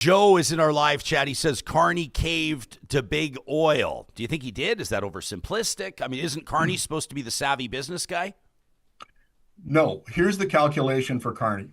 Joe is in our live chat. He says Carney caved to big oil. Do you think he did? Is that oversimplistic? I mean, isn't Carney supposed to be the savvy business guy? No, here's the calculation for Carney.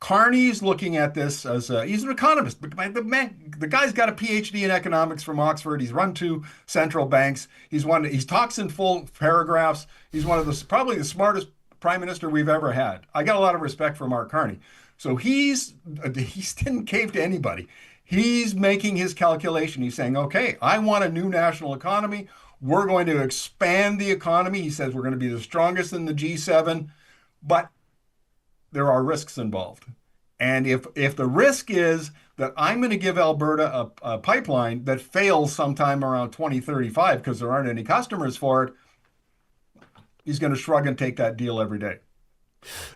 Carney's looking at this as he's an economist. The guy's got a PhD in economics from Oxford. He's run two central banks. He talks in full paragraphs. He's one of the probably the smartest prime minister we've ever had. I got a lot of respect for Mark Carney. So he didn't cave to anybody. He's making his calculation. He's saying, okay, I want a new national economy. We're going to expand the economy. He says we're going to be the strongest in the G7, but there are risks involved. And if the risk is that I'm going to give Alberta a pipeline that fails sometime around 2035 because there aren't any customers for it, he's going to shrug and take that deal every day.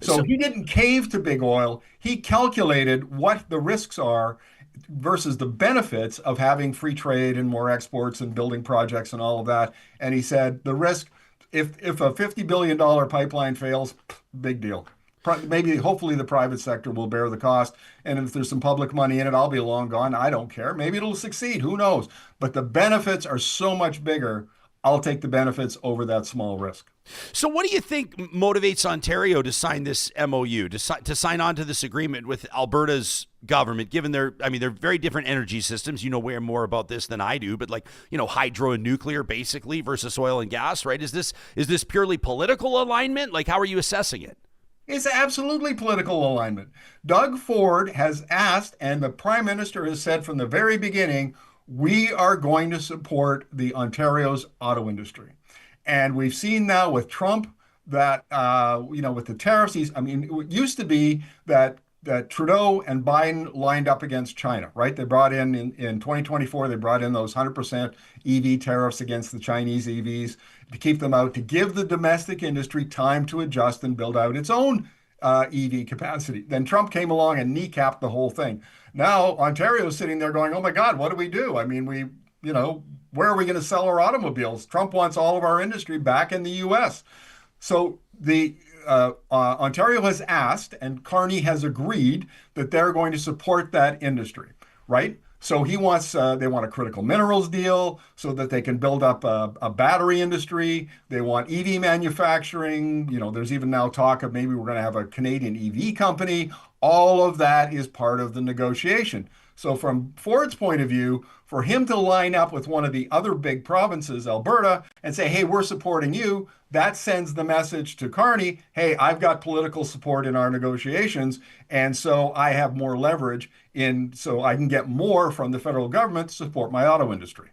So he didn't cave to big oil. He calculated what the risks are versus the benefits of having free trade and more exports and building projects and all of that. And he said the risk, if a $50 billion pipeline fails, big deal. Maybe, hopefully, the private sector will bear the cost. And if there's some public money in it, I'll be long gone. I don't care. Maybe it'll succeed. Who knows? But the benefits are so much bigger. I'll take the benefits over that small risk. So what do you think motivates Ontario to sign this MOU, to sign on to this agreement with Alberta's government, given they're very different energy systems. You know way more about this than I do, but hydro and nuclear basically versus oil and gas, right? Is this purely political alignment? Like, how are you assessing it? It's absolutely political alignment. Doug Ford has asked, and the Prime Minister has said from the very beginning, we are going to support the Ontario's auto industry. And we've seen now with Trump that, with the tariffs, it used to be that Trudeau and Biden lined up against China, right? They brought in 2024, they brought in those 100% EV tariffs against the Chinese EVs to keep them out, to give the domestic industry time to adjust and build out its own EV capacity. Then Trump came along and kneecapped the whole thing. Now Ontario's sitting there going, oh my God, what do we do? I mean, where are we going to sell our automobiles? Trump wants all of our industry back in the US. So the Ontario has asked, and Carney has agreed that they're going to support that industry, right? So they want a critical minerals deal so that they can build up a battery industry. They want EV manufacturing. There's even now talk of maybe we're going to have a Canadian EV company. All of that is part of the negotiation. So from Ford's point of view, for him to line up with one of the other big provinces, Alberta, and say, hey, we're supporting you, that sends the message to Carney, hey, I've got political support in our negotiations, and so I have more leverage so I can get more from the federal government to support my auto industry.